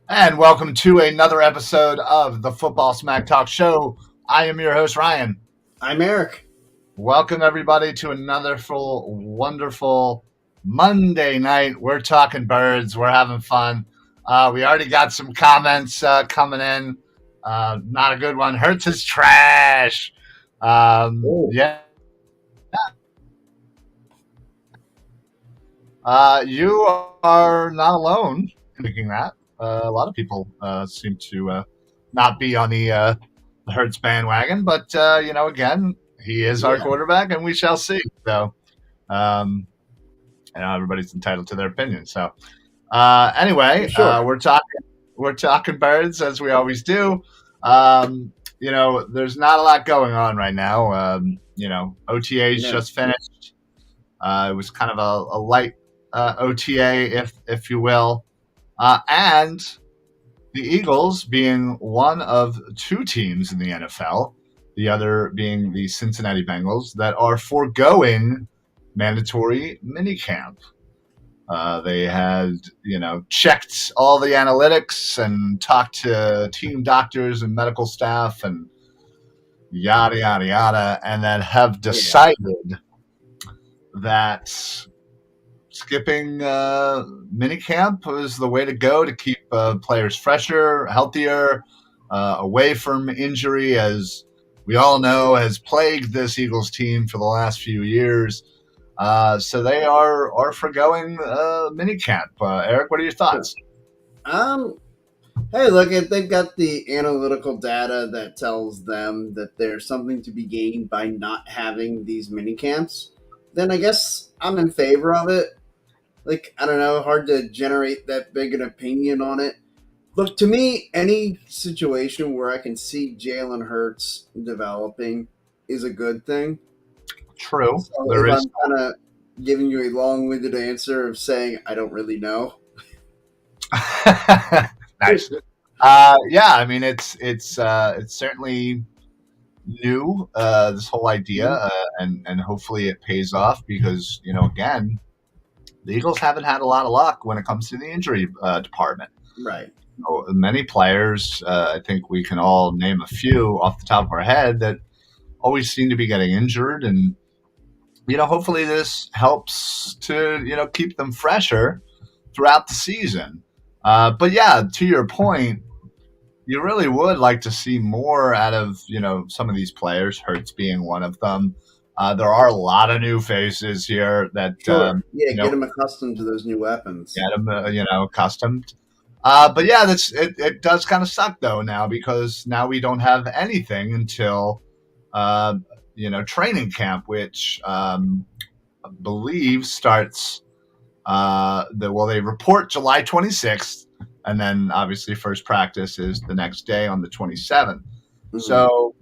And welcome to another episode of the Football Smack Talk Show. I am your host, Ryan. I'm Eric. Welcome, everybody, to another full, wonderful Monday night. We're talking birds. We're having fun. We already got some comments coming in. Not a good one. Hurts is trash. Oh, Yeah. You are not alone in thinking that. A lot of people seem to not be on the Hurts bandwagon, but again, he is our yeah, quarterback, and we shall see. So, um, everybody's entitled to their opinion. So, for anyway, sure. we're talking birds as we always do. There's not a lot going on right now. OTA's No. just finished. It was kind of a light OTA, if you will, and the Eagles being one of two teams in the NFL, the other being the Cincinnati Bengals, that are foregoing mandatory minicamp. They had, checked all the analytics and talked to team doctors and medical staff and yada, yada, yada, and then have Yeah. decided that skipping minicamp is the way to go to keep players fresher, healthier, away from injury, as we all know has plagued this Eagles team for the last few years. So they are foregoing minicamp. Eric, what are your Sure. thoughts? Um. Hey, look, if they've got the analytical data that tells them that there's something to be gained by not having these mini camps, then I guess I'm in favor of it. Like, I don't know, hard to generate that big an opinion on it. Look, to me, any situation where I can see Jalen Hurts developing is a good thing. True, So there if is. I'm kind of giving you a long-winded answer of saying I don't really know. Nice. Yeah, I mean it's certainly new, this whole idea, Mhm. and hopefully it pays off because again, the Eagles haven't had a lot of luck when it comes to the injury department. Right. Many players, I think we can all name a few off the top of our head that always seem to be getting injured, and hopefully this helps to keep them fresher throughout the season. But yeah, to your point, you really would like to see more out of some of these players. Hurts being one of them. There are a lot of new faces here that Sure. Yeah, you get know them accustomed to those new weapons. get them accustomed. But yeah, it does kind of suck though now because now we don't have anything until uh, training camp, which I believe starts they report July 26th, and then obviously first practice is the next day on the 27th. Hmm. So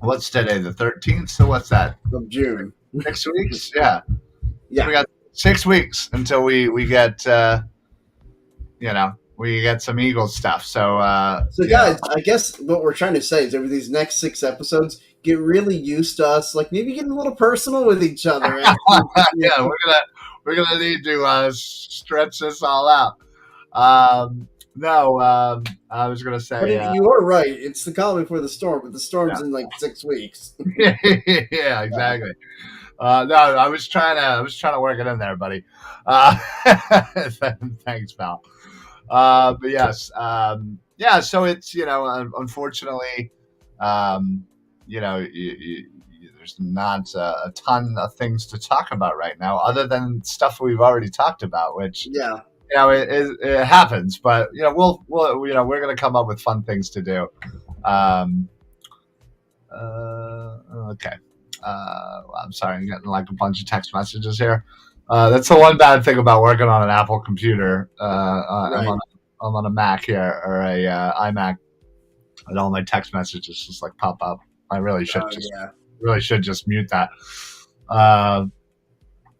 what's today, the 13th? So what's that? Of June. 6 weeks? Yeah. So Yeah. we got 6 weeks until we get we get some Eagles stuff. So So, guys, I guess what we're trying to say is over these next 6 episodes, get really used to us, like maybe getting a little personal with each other. yeah, we're gonna need to stretch this all out. No, I was gonna But say, you are right. It's the calm before the storm, but the storm's yeah, in like 6 weeks. yeah, exactly. No, I was trying to work it in there, buddy. Thanks, pal. But yes, yeah. So it's unfortunately, um, there's not a ton of things to talk about right now, other than stuff we've already talked about, which Yeah. it happens. But we're gonna come up with fun things to do. Um, okay. I'm sorry, I'm getting like a bunch of text messages here. That's the one bad thing about working on an Apple computer. Right. I'm on a Mac here or a iMac, and all my text messages just like pop up. I Oh, yeah. really should just mute that, uh,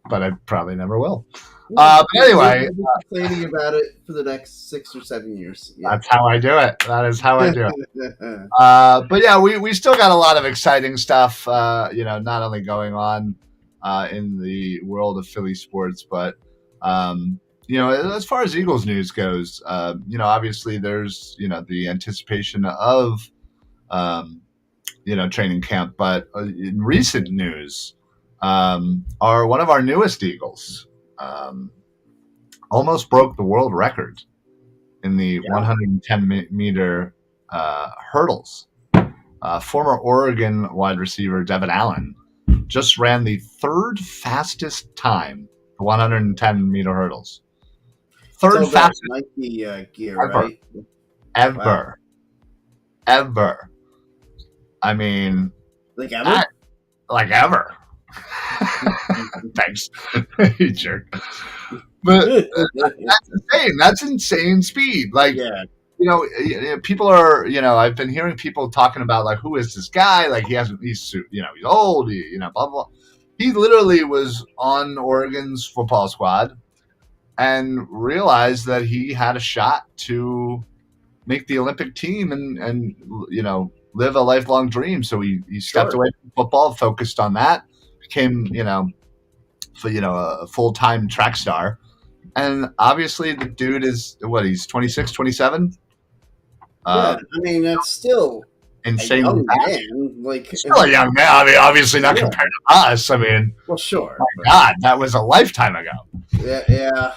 but I probably never will. Yeah, But anyway, you'll be complaining about it for the next 6 or 7 years. Yeah. that's how I do it. That is how I do it. But yeah, we still got a lot of exciting stuff, not only going on in the world of Philly sports, but as far as Eagles news goes, obviously there's the anticipation of um, training camp, but in recent news, are one of our newest Eagles um, almost broke the world record in the Yeah. 110 meter hurdles. Former Oregon wide receiver Devin Allen just ran the third fastest time for 110-meter hurdles. Third Still the fastest Nike gear, ever, right? Wow. ever, ever. I mean, Like I, ever? like ever. Thanks, you jerk. But that's insane. That's insane speed. Like, Yeah, people are, I've been hearing people talking about like, who is this guy? Like, he's old, blah, blah. He literally was on Oregon's football squad and realized that he had a shot to make the Olympic team and live a lifelong dream. So he stepped sure. away from football, focused on that, became, a full-time track star. And obviously the dude is what, he's 26, 27. Yeah, I mean that's still a Insanely young fast. man. Like, Still a young man. I mean, obviously not yeah. compared to us. I mean, Well, sure. my God, that was a lifetime ago. Yeah.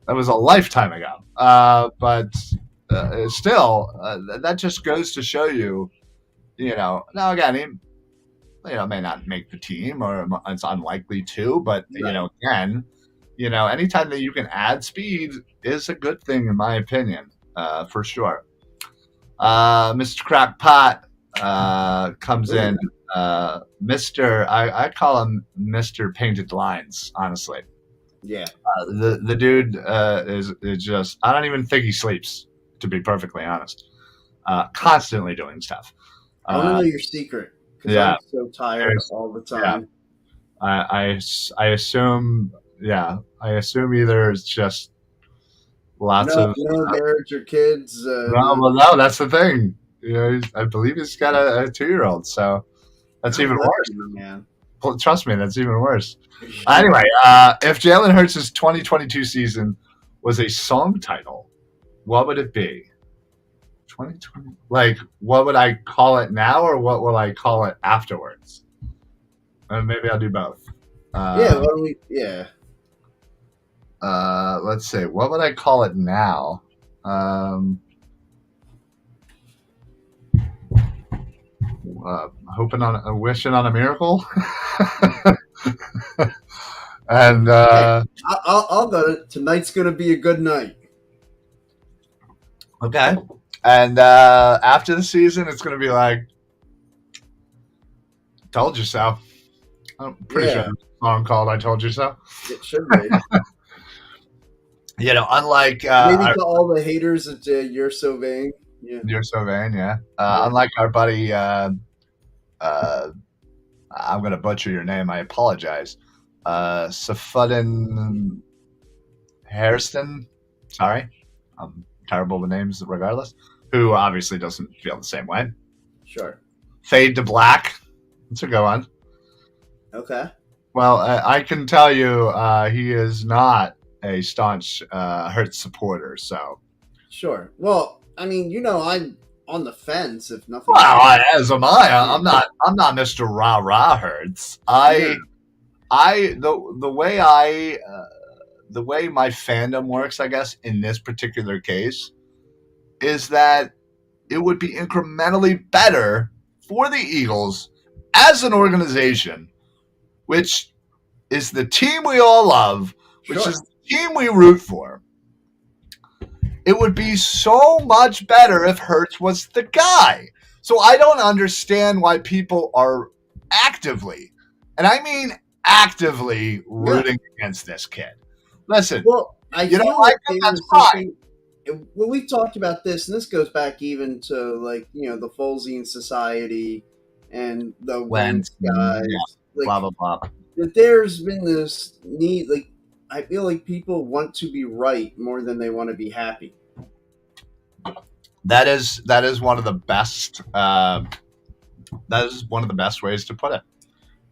That was a lifetime ago. But still, that just goes to show you, now again, he, may not make the team, or it's unlikely to, but, Right. again, anytime that you can add speed is a good thing, in my opinion, for sure. Mr. Crackpot comes in. Ooh. I call him Mr. Painted Lines, honestly. Yeah. The dude is just, I don't even think he sleeps, to be perfectly honest. Constantly doing stuff. I want to know your secret because Yeah. I'm so tired all the Yeah. time. I assume, I assume either it's just lots No, of, no marriage or kids. no, that's the thing. I believe he's got a 2-year-old, so that's God even bless worse. you, man. Well, trust me, that's even worse. Anyway, if Jalen Hurts' 2022 season was a song title, what would it be? 2020. Like, what would I call it now, or what will I call it afterwards? Maybe I'll do both. Yeah, why don't we? Yeah. Let's see. What would I call it now? Wishing on a miracle. And Hey, I'll go. Tonight's gonna be a good night. okay. And after the season, it's going to be like, "Told you so." I'm pretty sure Yeah, there's a song called "I Told You So." it should be. Unlike Maybe to all the haters that you're so vain. Yeah. you're so vain, yeah. Yeah. Unlike our buddy, I'm going to butcher your name. I apologize. Safudin Hairston. Sorry, I'm terrible with names, regardless. Who obviously doesn't feel the same way. Sure. Fade to Black. That's a good one. Okay. Well, I can tell you, he is not a staunch Hertz supporter. So, Sure. Well, I mean, I'm on the fence. If nothing well, as am I. I'm not. I'm not Mr. Rah Rah Hertz. Yeah. The way my fandom works, I guess, in this particular case, is that it would be incrementally better for the Eagles as an organization, which is the team we all love, which Sure. is the team we root for. It would be so much better if Hertz was the guy. So I don't understand why people are actively, and I mean actively, rooting against this kid. Listen, Well, I you feel don't like like him, there that's was fine. something. Well, we've talked about this, and this goes back even to the Folesian Society and the Wentz guys. Yeah, blah blah blah. That there's been this need. Like, I feel like people want to be right more than they want to be happy. That is one of the best. That is one of the best ways to put it.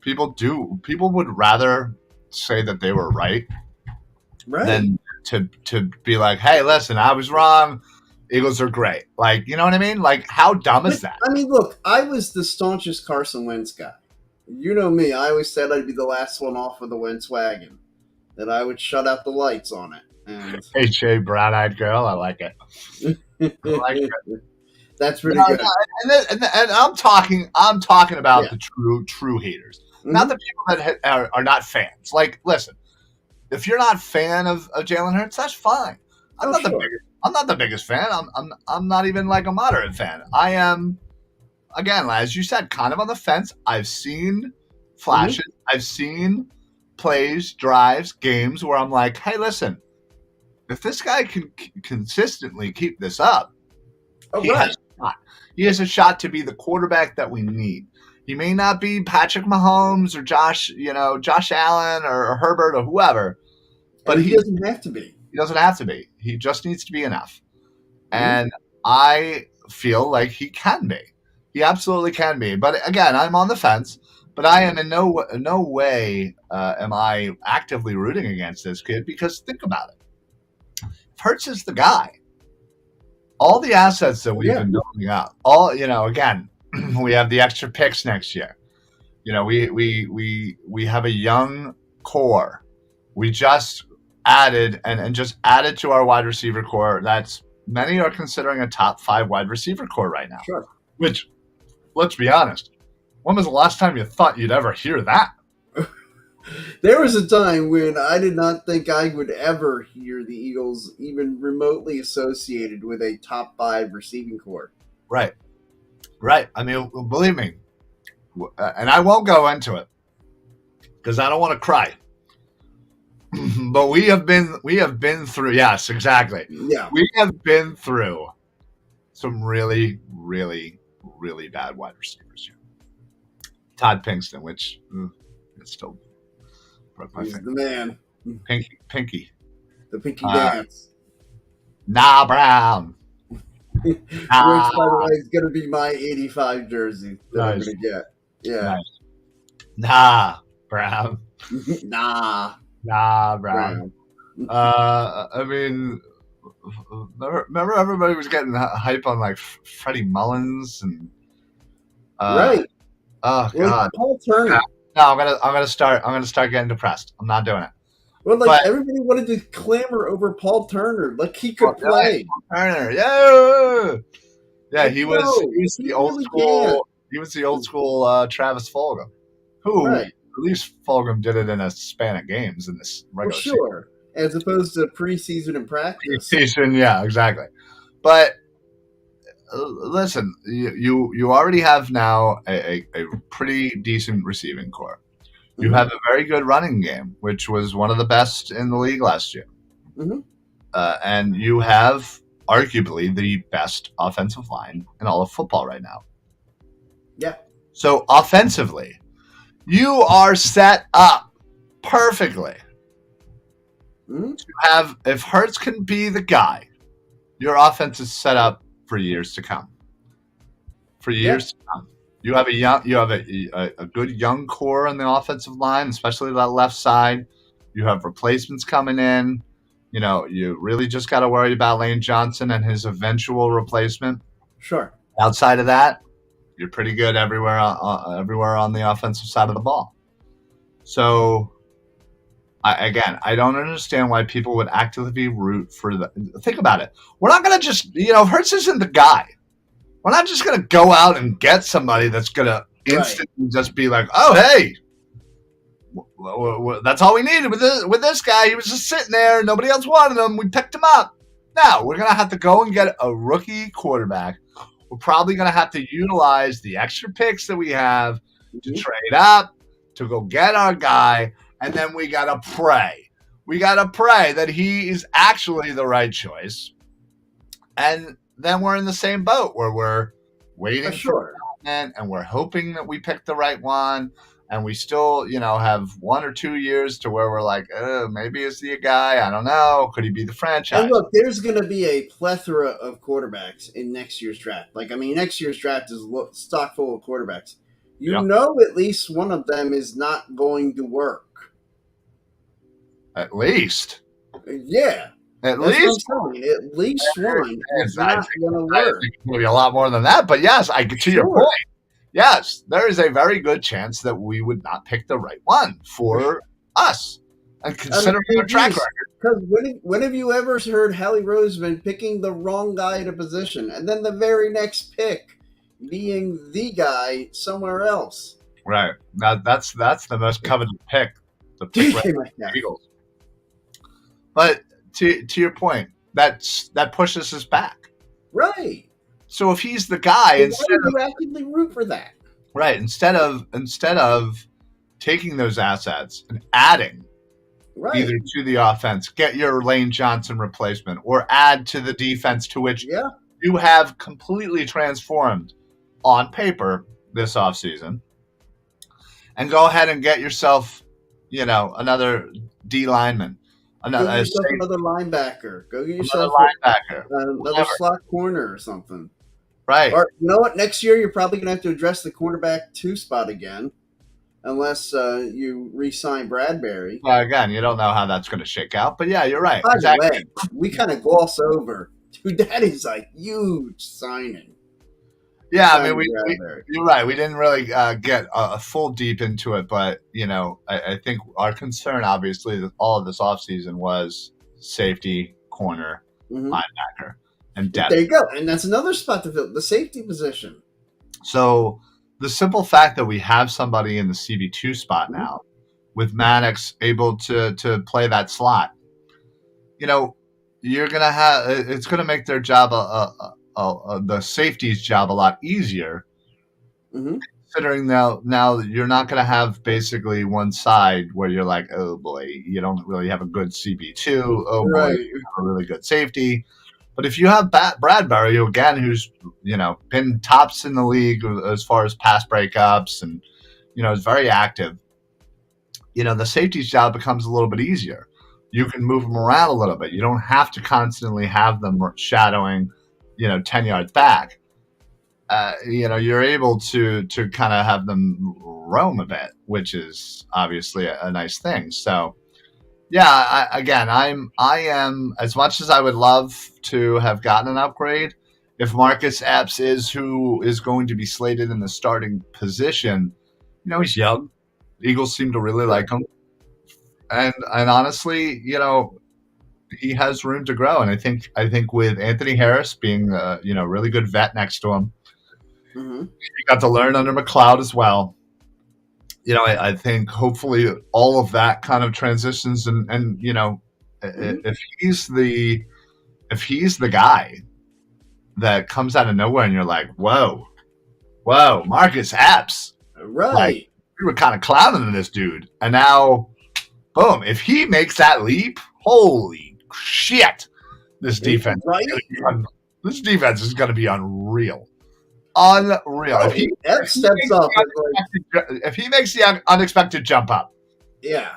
People would rather say that they were right Right. than to be like, hey, listen, I was wrong. Eagles are great. Like, you know what I mean? Like, how dumb is that? I mean, look, I was the staunchest Carson Wentz guy. You know me. I always said I'd be the last one off of the Wentz wagon. That I would shut out the lights on it. And H.A. Brown Eyed Girl. I like it. I like it. that's pretty No, good. no, and I'm talking about Yeah. the true haters, not Mhm. the people that are not fans. Like, listen, if you're not a fan of Jalen Hurts, that's fine. I'm Oh, not the sure. biggest. I'm not the biggest fan. I'm not even like a moderate fan. I am, again, as you said, kind of on the fence. I've seen flashes. I've seen plays, drives, games where I'm like, hey, listen, if this guy can consistently keep this up, Oh, he has right. a shot. He has a shot to be the quarterback that we need. He may not be Patrick Mahomes or Josh Allen or Herbert or whoever, but And he he doesn't have to be. doesn't have to be. He just needs to be enough. Mhm. And I feel like he can be. He absolutely can be. But again, I'm on the fence. But I am in no way am I actively rooting against this kid, because think about it. If Hurts is the guy, all the assets that we've Yeah. been building up, all again, we have the extra picks next year. We have a young core. We just added and just added to our wide receiver core. That's many are considering a top 5 wide receiver core right now. Sure. Which, let's be honest, when was the last time you thought you'd ever hear that? There was a time when I did not think I would ever hear the Eagles even remotely associated with a top 5 receiving core. Right. I mean, believe me, and I won't go into it because I don't want to cry. But we have been through. Yes, exactly. Yeah. We have been through some really, really, really bad wide receivers here. Todd Pinkston, which it still broke my He's finger. the man. Pinky. The pinky dance. Nah, Brown. Which, by the way, is going to be my 85 jersey that I'm Nice. going to get. Yeah. Nice. Nah, Brown. Nah. Nah, Brown. I mean, remember everybody was getting hype on like Freddie Mullins and Right. Oh Well, God. Paul Turner. No, I'm gonna start getting depressed. I'm not doing it. Well, like But- everybody wanted to clamor over Paul Turner, like he could play. Turner, yeah, he was he the old really school. can. He was the old school Travis Fulgham, who Right. at least Fulgham did it in a span of games in this Well, regular sure. As opposed to preseason and practice. season. Yeah, exactly. But listen, you already have now a pretty decent receiving core. You have a very good running game, which was one of the best in the league last year. Mhm. And you have arguably the best offensive line in all of football right now. Yeah. So offensively, you are set up perfectly Mhm. to have, if Hurts can be the guy, your offense is set up for years to come. For years to come. You have a good young core on the offensive line, especially that left side. You have replacements coming in. You really just got to worry about Lane Johnson and his eventual replacement. Sure. Outside of that, you're pretty good everywhere on the offensive side of the ball. So, I don't understand why people would actively root for the. Think about it. We're not going to just, Hurts isn't the guy. We're not just going to go out and get somebody that's going to instantly just be like, oh, hey, that's all we needed with this guy. He was just sitting there. Nobody else wanted him. We picked him up. Now, we're going to have to go and get a rookie quarterback. We're probably going to have to utilize the extra picks that we have to trade up, to go get our guy, and then we got to pray. We got to pray that he is actually the right choice. And then we're in the same boat where we're waiting for development, and we're hoping that we pick the right one, and we still, have 1 or 2 years to where we're like, oh, maybe is he a guy? I don't know. Could he be the franchise? And look, there's going to be a plethora of quarterbacks in next year's draft. Next year's draft is stock full of quarterbacks. At least one of them is not going to work. At least. Yeah. At That's what I'm least saying. At least one is I not think, going to I work. think maybe a lot more than that. But yes, to your Sure. point, yes, there is a very good chance that we would not pick the right one for us. And I mean, considering our track geez, record, because when have you ever heard Hallie Roseman picking the wrong guy at a position, and then the very next pick being the guy somewhere else? right? That's the most coveted pick, the pick right DK Metcalf. Eagles. But to your point, that pushes us back. Right. So if he's the guy, So why instead would of you actively root for that? right, instead of taking those assets and adding Right. either to the offense, get your Lane Johnson replacement, or add to the defense to which Yeah. you have completely transformed on paper this offseason, and go ahead and get yourself, another D lineman, Go another get yourself another linebacker. Go get another yourself linebacker, another whatever. slot corner or something. Right. Or you know what? Next year you're probably going to have to address the cornerback 2 spot again, unless you re-sign Bradbury. Well, again, you don't know how that's going to shake out, but yeah, you're right. By Exactly. the way, we kind of gloss over. Dude, that is a huge signing. Yeah, I Signing mean, Bradbury. you're right. We didn't really get a full deep into it, but I think our concern, obviously, with all of this offseason was safety, corner, Mhm. linebacker, and depth. There you go, and that's another spot to fill, the safety position. So the simple fact that we have somebody in the CB2 spot now, with Maddox able to play that slot, you're gonna have it's gonna make their job the safety's job a lot easier. Mhm. Considering now you're not going to have basically one side where you're like, oh boy, you don't really have a good CB2. Oh boy, Right. you have a really good safety. But if you have Bradbury, again, who's been tops in the league as far as pass breakups and is very active, the safety's job becomes a little bit easier. You can move them around a little bit. You don't have to constantly have them shadowing, 10 yards back. You're able to kind of have them roam a bit, which is obviously a nice thing. So, yeah, I am as much as I would love to have gotten an upgrade. If Marcus Epps is who is going to be slated in the starting position, he's young. Eagles seem to really like him, and honestly, he has room to grow. And I think with Anthony Harris being a really good vet next to him. Mm-hmm. He got to learn under McLeod as well. I think hopefully all of that kind of transitions and if he's the guy that comes out of nowhere and you're like, whoa, Marcus Epps. Right. Like, we were kind of clowning this dude. And now, boom, if he makes that leap, holy shit, this defense, this defense is going to be unreal. Unreal. Oh, Epps steps up. If he makes the unexpected jump up. Yeah.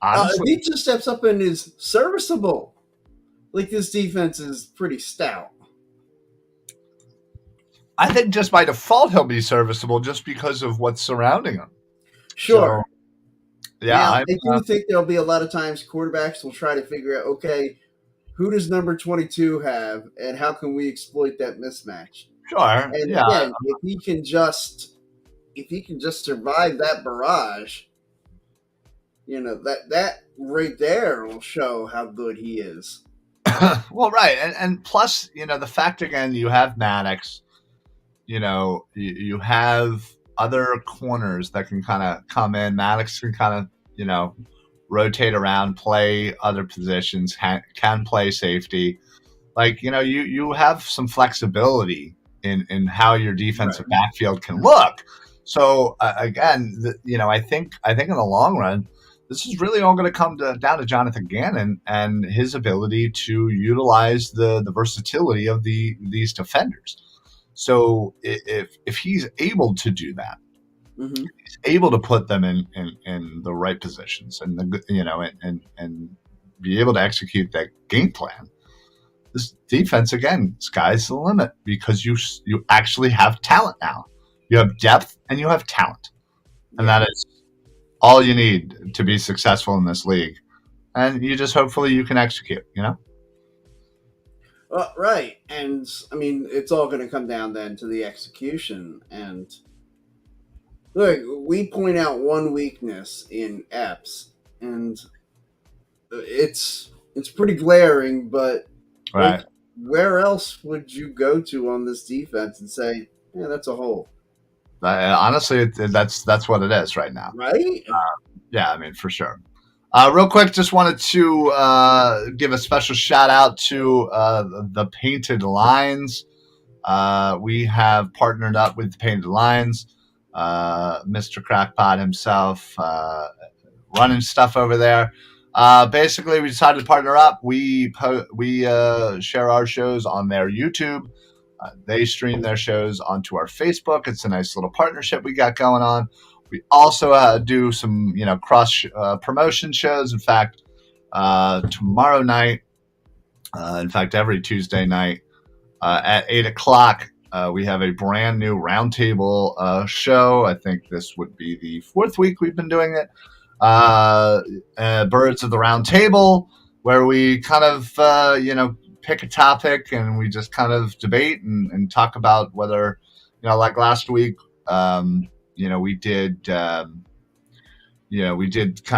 Honestly, if he just steps up and is serviceable, like this defense is pretty stout. I think just by default he'll be serviceable just because of what's surrounding him. Sure. So, yeah. Now, I do think there'll be a lot of times quarterbacks will try to figure out, okay, who does number 22 have, and how can we exploit that mismatch? Sure. And yeah. again, if he can just survive that barrage, that right there will show how good he is. Well, right, and plus, the fact again, you have Maddox, you have other corners that can kind of come in. Maddox can kind of, rotate around, play other positions, can play safety. Like, you have some flexibility in how your defensive backfield can look. So again, I think in the long run, this is really all going to come down to Jonathan Gannon and his ability to utilize the versatility of these defenders. So if he's able to do that, he's able to put them in the right positions and and be able to execute that game plan. This defense, again, sky's the limit because you actually have talent now. You have depth and you have talent, and that is all you need to be successful in this league. and you just hopefully you can execute. Right, and I mean, it's all going to come down then to the execution. And look, we point out one weakness in EPS, and it's pretty glaring. But like, Right. where else would you go to on this defense and say, yeah, that's a hole, Honestly, that's what it is right now. right? Yeah, I mean, for sure. Real quick, just wanted to give a special shout out to the Painted Lines. We have partnered up with the Painted Lines. Mr. Crackpot himself running stuff over there. Basically, we decided to partner up. We share our shows on their YouTube. They stream their shows onto our Facebook. It's a nice little partnership we got going on. We also do some, cross promotion shows. In fact, tomorrow night, in fact, every Tuesday night at 8 o'clock, we have a brand new roundtable show. I think this would be the fourth week we've been doing it. Birds of the Round Table, where we kind of, pick a topic and we just kind of debate and talk about whether, like last week, we did kind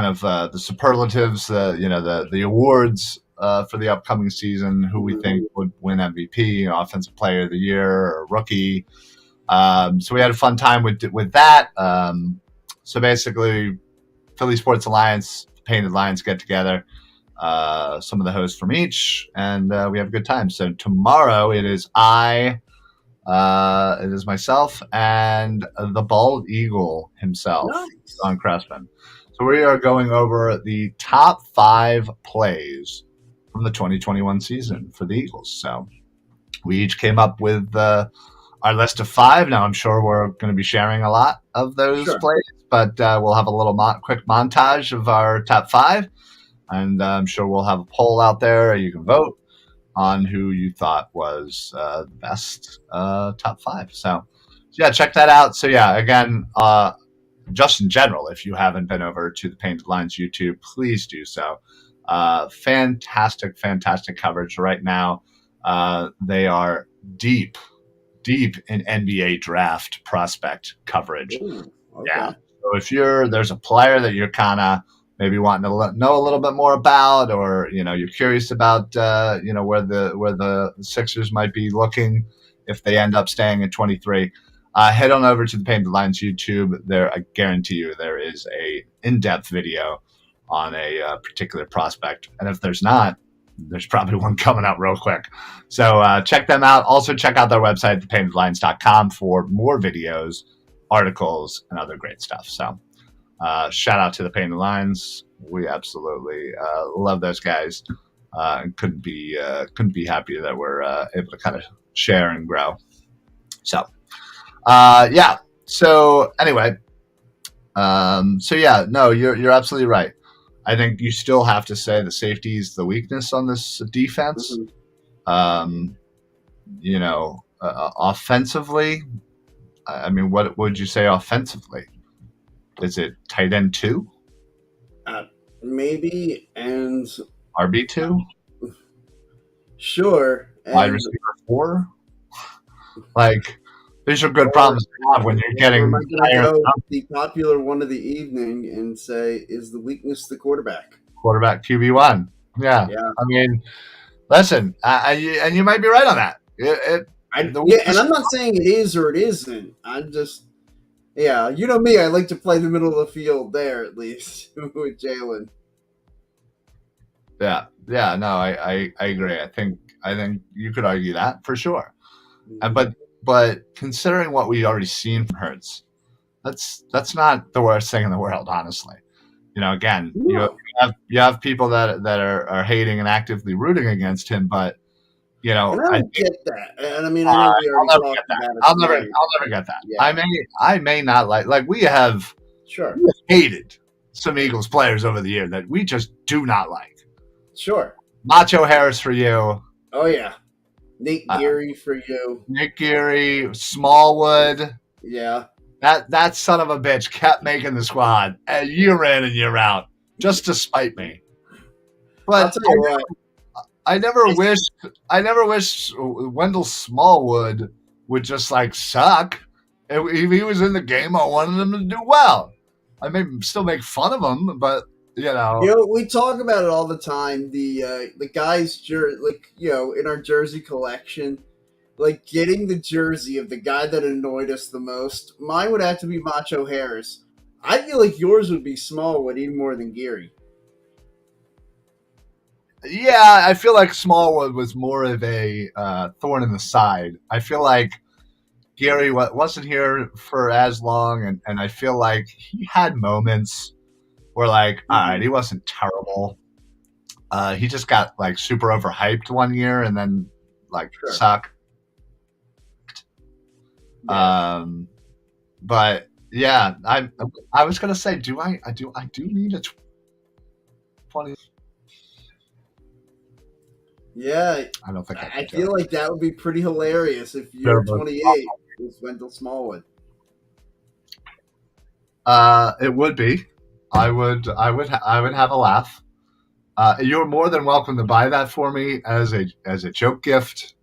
of the superlatives, the awards for the upcoming season, who we think would win MVP, Offensive Player of the Year, or Rookie. So we had a fun time with that. So basically, Philly Sports Alliance, Painted Lions get together, some of the hosts from each, and we have a good time. So tomorrow it is myself and the Bald Eagle himself, Nice. Don Crespin. So we are going over the top 5 plays from the 2021 season for the Eagles. So we each came up with our list of 5. Now I'm sure we're going to be sharing a lot of those plays, but we'll have a little quick montage of our top 5, and I'm sure we'll have a poll out there. You can vote on who you thought was the best top 5. So yeah, check that out. So yeah, again, just in general, if you haven't been over to the Painted Lines YouTube, please do so. Fantastic coverage right now. They are deep in NBA draft prospect coverage. Ooh, okay. Yeah. So if there's a player that you're kind of maybe wanting to know a little bit more about, or you're curious about where the Sixers might be looking if they end up staying at 23, head on over to the Painted Lines YouTube. There, I guarantee you, there is a in-depth video on a particular prospect, and if there's not, there's probably one coming out real quick. So check them out. Also check out their website, thepaintedlines.com, for more videos, articles, and other great stuff. So shout out to the Painted Lines. We absolutely love those guys. And couldn't be happier that we're able to kind of share and grow. So yeah. So anyway, no, you're absolutely right. I think you still have to say the safety is the weakness on this defense. Mm-hmm. Offensively, I mean, what would you say offensively? Is it tight end 2? Maybe, and RB2? Sure. Wide receiver 4? Like, these are good problems to have when you're getting. Am I going to go the popular one of the evening and say, is the weakness the quarterback? Quarterback QB1. Yeah. I mean, listen, and you might be right on that. And I'm not saying it is or it isn't. I'm just, you know me. I like to play the middle of the field there, at least, with Jalen. Yeah. No, I agree. I think you could argue that for sure. Mm-hmm. But considering what we've already seen from Hurts, that's not the worst thing in the world, honestly. Again, you have people that are hating and actively rooting against him, but I get that. And I mean, I know we already talked about it. I'll never get that. Yeah. I may not like we have hated some Eagles players over the year that we just do not like. Sure. Macho Harris for you. Oh yeah. Nick Geary for you. Nick Geary, Smallwood. Yeah. That son of a bitch kept making the squad year in and year out just to spite me. I'll But tell you what. I never I, wished I never wished Wendell Smallwood would just like suck. If he was in the game, I wanted him to do well. I may still make fun of him, but you know, we talk about it all the time. The guys, like in our jersey collection, like getting the jersey of the guy that annoyed us the most. Mine would have to be Macho Harris. I feel like yours would be Smallwood even more than Geary. yeah, I feel like Smallwood was more of a thorn in the side. I feel like Gary wasn't here for as long, and I feel like he had moments where, like, all right, Mm-hmm. he wasn't terrible. He just got like super overhyped one year and then like Sure. sucked. Yeah. Um, but yeah, I was gonna say, I do need a 20. Yeah. I don't think I I can do feel it. like that would be pretty hilarious if No, your but 28 was Wendell Smallwood. it would be. I would have a laugh. You're more than welcome to buy that for me as a joke gift,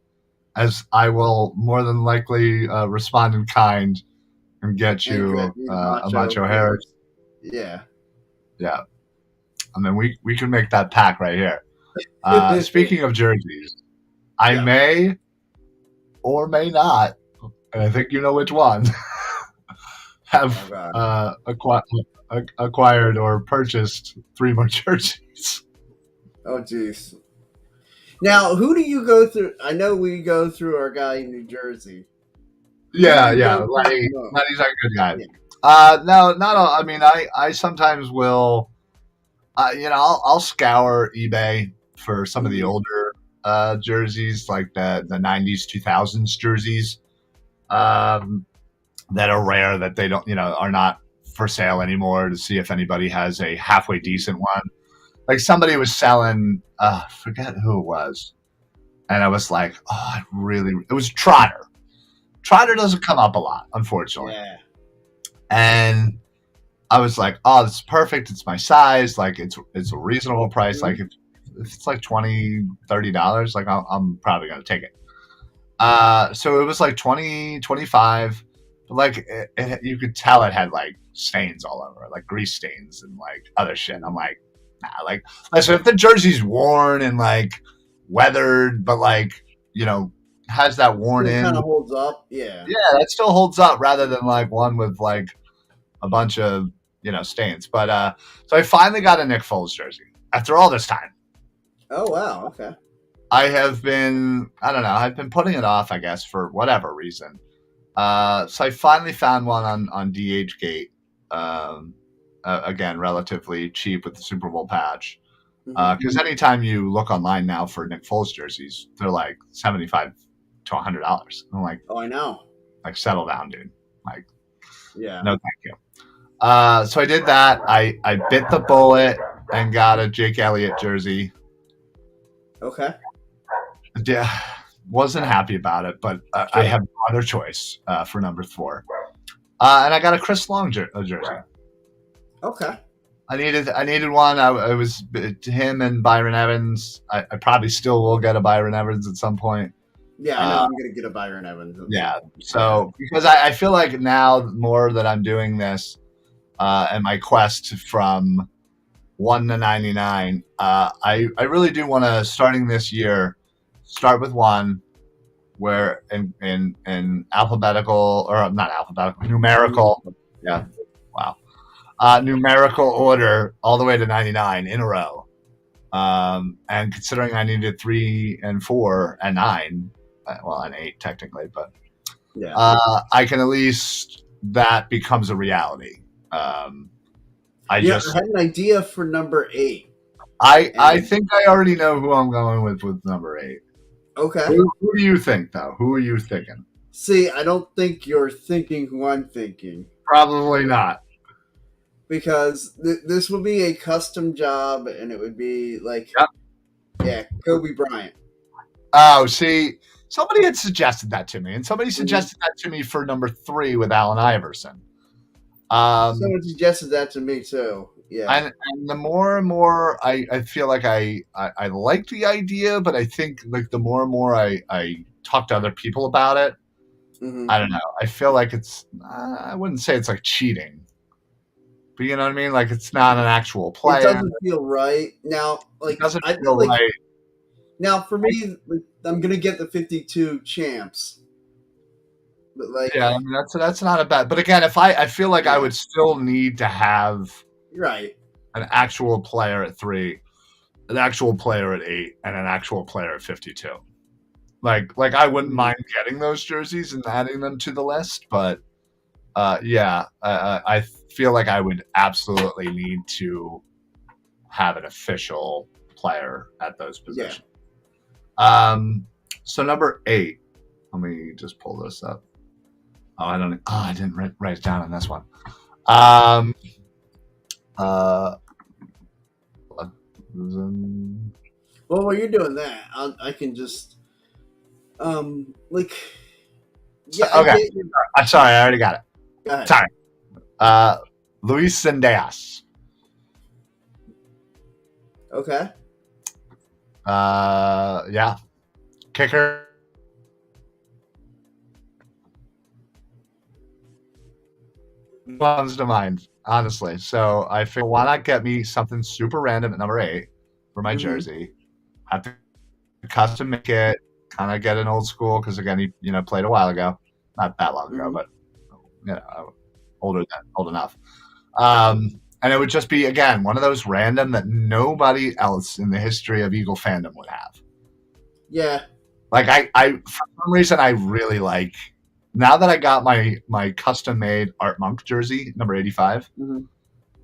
as I will more than likely respond in kind and get And get you me a Macho Macho Harris. Harris. Yeah. Yeah, I mean we can make that pack right here. Speaking of jerseys, I Yeah. may or may not, and I think you know which one, Oh have God. acquired or purchased 3 more jerseys. Oh jeez. Now, who do you go through? I know we go through our guy in New Jersey. Who do Yeah, you yeah, go through the most? Lenny's a good guy. Yeah. No, not all. I mean, I sometimes will, I'll scour eBay for some of the Mhm. older jerseys, like the '90s, 2000s jerseys, um, that are rare, that they don't, are not for sale anymore, to see if anybody has a halfway decent one. Like somebody was selling, I forget who it was, and I was like, oh, it was Trotter. Trotter doesn't come up a lot, unfortunately, Yeah. and I was like, oh, this is perfect. It's my size. Like it's a reasonable price. Like Mhm. if it's like $20-$30, like I'm probably gonna take it. So it was like 20-25, but like you could tell it had like stains all over it, like grease stains and like other shit. I'm like, nah. Like, listen, if the jersey's worn and like weathered, but like has that worn Still kind in, of holds up. Yeah. yeah, that still holds up rather than like one with like a bunch of stains. But so I finally got a Nick Foles jersey after all this time. Oh wow. Okay. I don't know, I've been putting it off, I guess, for whatever reason. So I finally found one on DHgate. Um, Again, relatively cheap with the Super Bowl patch. Hmm. Because anytime you look online now for Nick Foles jerseys, they're like $75 to $100. I'm Oh, I know. like settle down, dude. Like, Yeah. no, thank you. So I did that. I bit the bullet and got a Jake Elliott jersey. Okay. Yeah, wasn't happy about it, but I Sure. have no other choice for number 4. And I got a Chris Long jersey. Okay. I needed one. I was him and Byron Evans. I probably still will get a Byron Evans at some point. Yeah, I know. Uh, I'm gonna get a Byron Evans at some yeah. point. Yeah. So because I feel like now more that I'm doing this and my quest from 1 to 99, I really do want to, starting this year, start with 1, where in alphabetical, or not alphabetical, numerical, yeah, wow, numerical order all the way to 99 in a row. And considering I needed 3 and 4 and 9, well, and 8 technically, but Yeah. I can at least, that becomes a reality. I Yeah. just I had an idea for number 8. I And think I already know who I'm going with number 8. okay. Who do you think, though? Who are you thinking? See, I don't think you're thinking who I'm thinking, Probably not. because this would be a custom job, and it would be like, Yep. yeah, Kobe Bryant. Oh, see, somebody had suggested that to me, and somebody Mhm. suggested that to me for number 3 with Allen Iverson. Someone suggested that to me too. Yeah. and the more and more I feel like I like the idea, but I think like the more and more I talk to other people about it, Hmm. I don't know. I feel like it's I wouldn't say it's like cheating, but you know what I mean. Like it's not an actual It player. doesn't feel right now. It Like doesn't I feel feel like right. now for me, like, I'm gonna get the 52 champs, but like, Yeah, I mean that's not a bad. But again, if I feel like I yeah, would still need to have you're right. an actual player at 3, an actual player at 8, and an actual player at 52. Like I wouldn't Mhm. mind getting those jerseys and adding them to the list, but yeah, I feel like I would absolutely need to have an official player at those Yeah. positions. Um, so number 8, let me just pull this up. Oh, I don't. Oh, I didn't write it down on this one. Um, uh, Well, while you're doing that, I can just like, yeah, I okay, get your. I'm sorry, I already got it. Go ahead. Sorry. Uh, Luis Zendejas. Okay. Yeah, kicker comes to mind, honestly. So I figured, why not get me something super random at number 8 for my Hmm. jersey? Have to custom make it, kind of get an old school because again, he played a while ago, not that long ago, Hmm. but old enough. And it would just be again one of those random that nobody else in the history of Eagle fandom would have. Yeah. Like I for some reason I really like now that I got my custom made Art Monk jersey number 85, Hmm.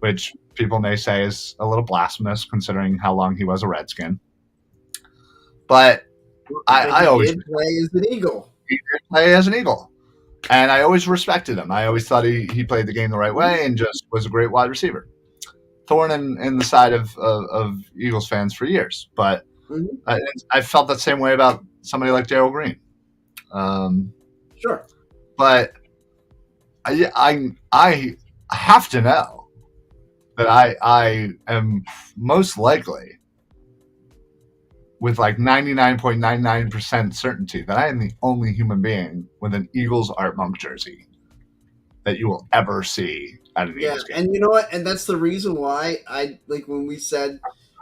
which people may say is a little blasphemous considering how long he was a Redskin. But But I he always did play as an Eagle. he did play as an Eagle, and I always respected him. I always thought he played the game the right Hmm. way and just was a great wide receiver. Thorn in the side of Eagles fans for years, but Hmm. I felt that same way about somebody like Daryl Green. Um, Sure. but I have to know that I am most likely with like 99.99% certainty that I am the only human being with an Eagles Art Monk jersey that you will ever see at an Yeah, Eagles game. and you know what? And that's the reason why I like when we said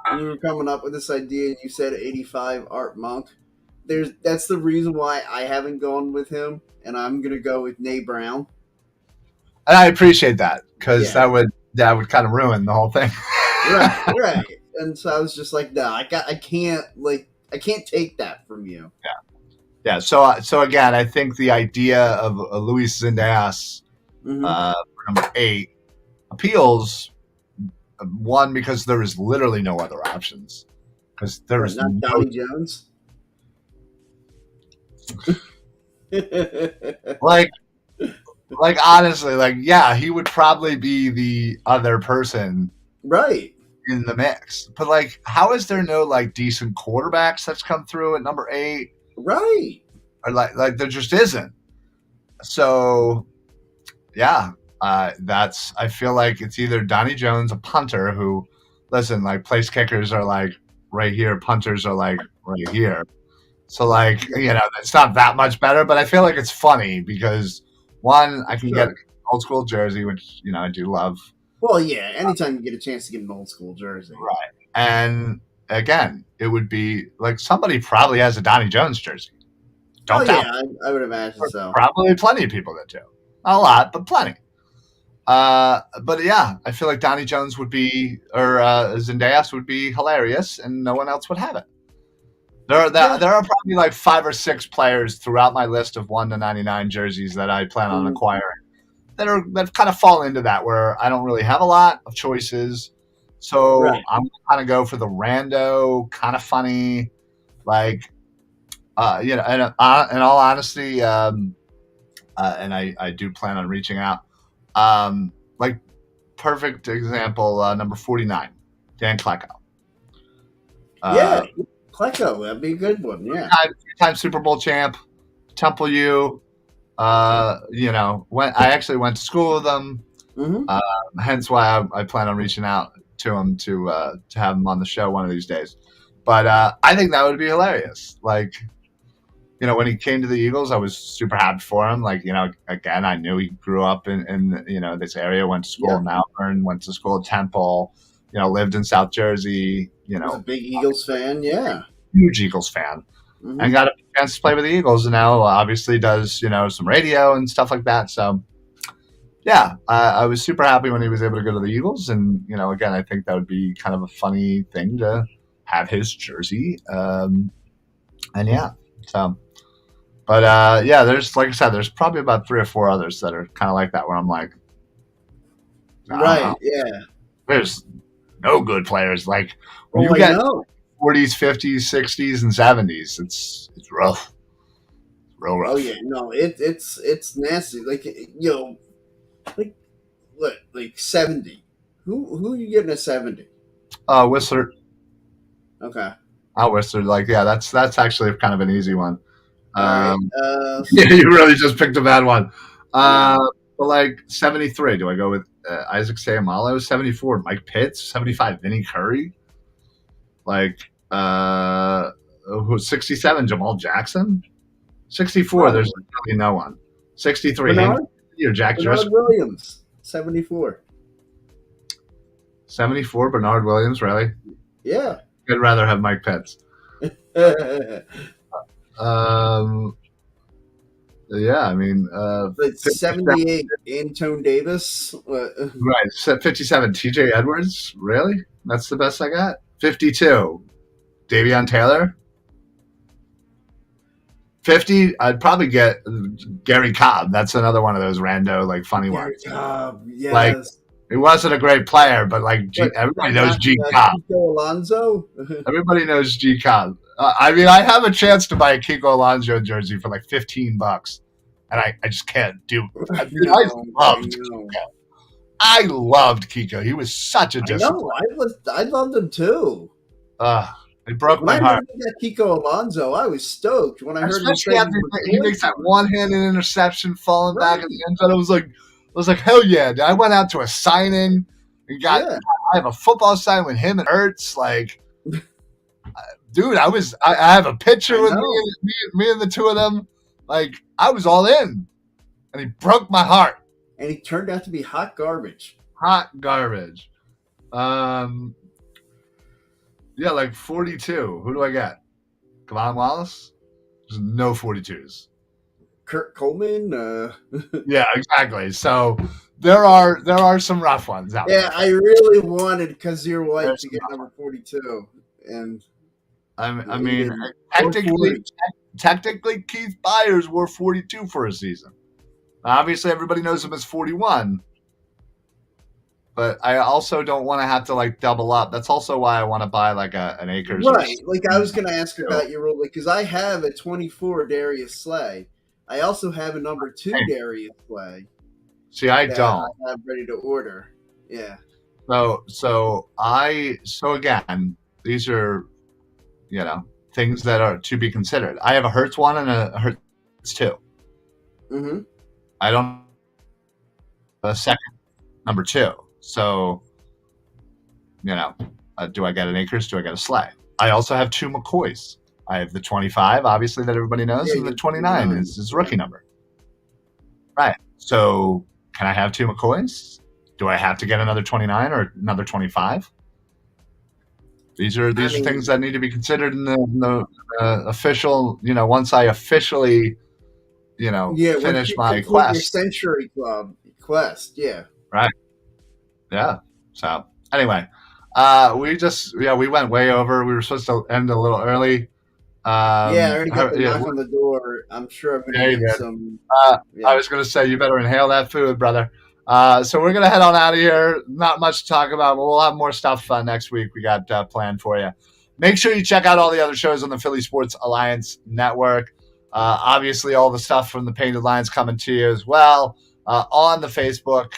when we were coming up with this idea, and you said 85 Art Monk. That's the reason why I haven't gone with him, and I'm gonna go with Nay Brown. And I appreciate that because Yeah, that would kind of ruin the whole thing. right, right. And so I was just like, no, I can't take that from you. Yeah. So again, I think the idea of Luis Zendejas Hmm. for number 8 appeals. One, because there is literally no other options. Because there But is not no Donnie Jones. like honestly, like yeah, he would probably be the other person Right, in the mix. But like, how is there no like decent quarterbacks that's come through at number 8? right. Or like there just isn't. So yeah, that's I feel like it's either Donnie Jones, a punter who, listen, like place kickers are like right here, punters are like right here. So like Yeah, it's not that much better, but I feel like it's funny because one, I can get sure. an old school jersey, which I do love, Well, yeah. Anytime you get a chance to get an old school jersey. right? And again, it would be like somebody probably has a Donnie Jones jersey. Oh Don't doubt. yeah, I would imagine so. Probably plenty of people that do. Not a lot, but plenty. But yeah, I feel like Donnie Jones would be, or Zendejas would be hilarious, and no one else would have it. Yeah. There are probably like 5 or 6 players throughout my list of 1 to 99 jerseys that I plan on Mhm. acquiring that kind of fall into that where I don't really have a lot of choices. So Right. I'm gonna kind of go for the rando, kind of funny, like and in all honesty, and I do plan on reaching out. Like perfect example, number 49, Dan Klecko. Yeah. Uh, Klecko, that'd be a good one. Yeah. Time Super Bowl champ, Temple U. When I actually went to school with them. Hmm. hence why I plan on reaching out to him to have him on the show one of these days. But I think that would be hilarious. Like, when he came to the Eagles, I was super happy for him. Like, again, I knew he grew up in this area, went to school in Malvern, went to school at Temple, lived in South Jersey, Was a big Eagles fan, yeah. Huge Eagles fan. Mhm. And got a chance to play with the Eagles, and now obviously does, some radio and stuff like that. So, yeah, I was super happy when he was able to go to the Eagles. And, again, I think that would be kind of a funny thing to have his jersey. And yeah, so. But yeah, there's, like I said, there's probably about 3 or 4 others that are kind of like that, where I'm like, right, yeah. There's no good players. Like, when you get 40s, 50s, 60s, and 70s, it's rough. Real rough. Oh yeah, no, it's nasty. Like like 70. Who are you getting at 70? Whistler. Okay. Whistler. Like, yeah, that's actually kind of an easy one. Right. Yeah, you really just picked a bad one. But like 73, do I go with Isaac Sayamalo? 74, Mike Pitts. 75, Vinny Curry. Like 67, Jamal Jackson. 64, there's really no one. 63, Jack Bernard Williams. 74. 74, Bernard Williams, really? Yeah. I'd rather have Mike Pitts. Yeah, I mean, 78, Antone Davis. Right, 57, TJ Edwards. Really? That's the best I got? 52, Davion Taylor. 50, I'd probably get Gary Cobb. That's another one of those rando, like, funny ones. Cobb, yes. Like, he wasn't a great player, but like everybody knows G Cobb. Kiko Alonso. Everybody knows G Cobb. I mean, I have a chance to buy a Kiko Alonso jersey for like $15, and I just can't do it. I loved Kiko. He was such a discipline. I loved him too. It broke my heart. When I heard Kiko Alonso, I was stoked. When I heard he makes that one-handed interception falling back in the end zone. I was like, hell yeah! I went out to a signing and I have a football sign with him and Ertz. Like, dude, I have a picture with me and the two of them. Like, I was all in, and he broke my heart. And he turned out to be hot garbage. Hot garbage. Yeah, like 42. Who do I get? Kevon Wallace? There's no 42s. Kurt Coleman. Yeah, exactly. So there are some rough ones out there. Yeah, I really wanted Kazir White to get number 42, and I mean, technically, Keith Byers wore 42 for a season. Obviously, everybody knows him as 41. But I also don't want to have to like double up. That's also why I want to buy like an Akers. Right. Like I was going to ask about your rule because I have a 24 Darius Slay. I also have a number 2 Darius Slay. See, I don't. I'm ready to order. Yeah. So again, these are, things that are to be considered. I have a Hurts 1 and a Hurts 2. Mm-hmm. I don't have a second number 2. So, do I get an Akers? Do I get a Slay? I also have 2 McCoys. I have the 25, obviously, that everybody knows, and the 29 is his rookie number. Right. So, can I have 2 McCoys? Do I have to get another 29 or another 25? These are things that need to be considered in the official. Once I officially, finish my quest. Your Century Club quest, yeah. Right. Yeah. So anyway, we went way over. We were supposed to end a little early. I already got the knock on the door. I'm sure I'm going to get some. I was going to say, you better inhale that food, brother. So we're going to head on out of here. Not much to talk about, but we'll have more stuff next week we got planned for you. Make sure you check out all the other shows on the Philly Sports Alliance Network. Obviously, all the stuff from the Painted Lines coming to you as well on the Facebook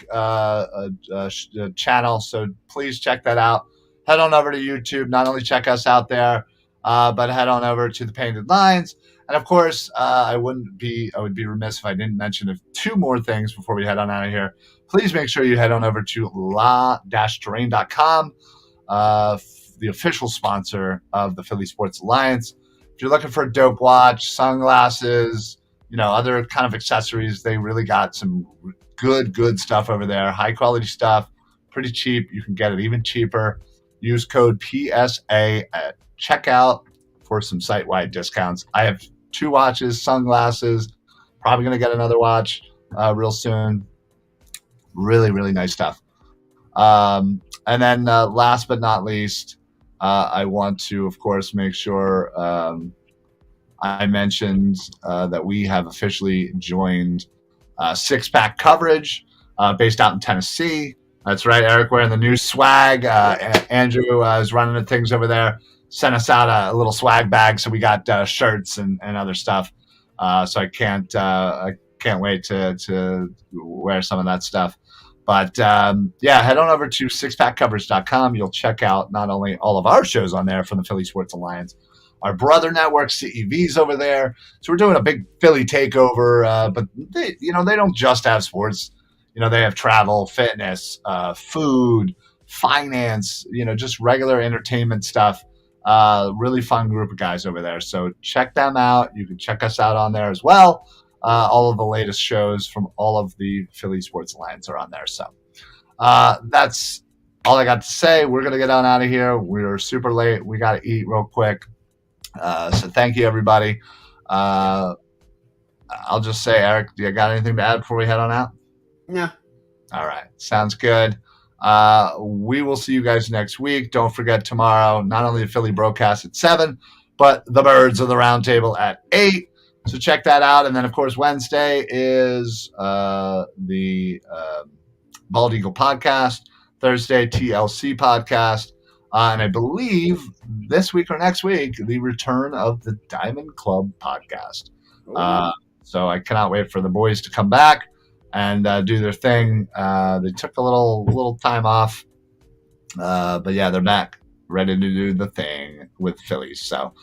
channel. So please check that out. Head on over to YouTube. Not only check us out there, but head on over to the Painted Lines. And of course, I would be remiss if I didn't mention two more things before we head on out of here. Please make sure you head on over to la-terrain.com, the official sponsor of the Philly Sports Alliance. If you're looking for a dope watch, sunglasses, other kind of accessories, they really got some good stuff over there. High quality stuff, pretty cheap. You can get it even cheaper. Use code PSA at checkout for some site-wide discounts. I have 2 watches, sunglasses. Probably going to get another watch real soon. Really nice stuff. And then last but not least, I want to, of course, make sure I mentioned that we have officially joined Six Pack Coverage based out in Tennessee. That's right, Eric, wearing the new swag. Andrew is running the things over there. Sent us out a little swag bag, so we got shirts and other stuff. So I can't wait to wear some of that stuff. But head on over to sixpackcoverage.com. You'll check out not only all of our shows on there from the Philly Sports Alliance, our brother network, CEV's over there. So we're doing a big Philly takeover. But they don't just have sports. They have travel, fitness, food, finance, just regular entertainment stuff. Really fun group of guys over there. So check them out. You can check us out on there as well. All of the latest shows from all of the Philly Sports Alliance are on there. So that's all I got to say. We're going to get on out of here. We're super late. We got to eat real quick. So thank you, everybody. I'll just say, Eric, do you got anything to add before we head on out? No. All right. Sounds good. We will see you guys next week. Don't forget tomorrow, not only the Philly broadcast at 7, but the Birds of the Round Table at 8. So check that out. And then, of course, Wednesday is the Bald Eagle podcast. Thursday, TLC podcast. And I believe this week or next week, the return of the Diamond Club podcast. So I cannot wait for the boys to come back and do their thing. They took a little time off. But yeah, they're back, ready to do the thing with Phillies. So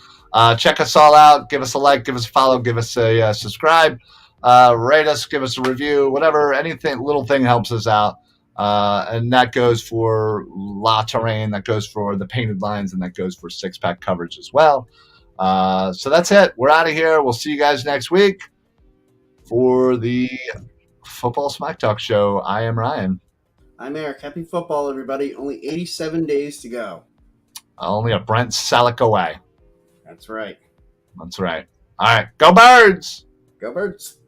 check us all out. Give us a like, give us a follow, give us a subscribe, rate us, give us a review, whatever, anything, little thing helps us out. And that goes for La Terrain, that goes for the Painted Lines, and that goes for Six Pack Coverage as well. So that's it. We're out of here. We'll see you guys next week for the Football Smack Talk Show. I am Ryan. I'm Eric. Happy football, everybody. Only 87 days to go. Only a Brent Selleck away. That's right. That's right. All right. Go Birds! Go Birds!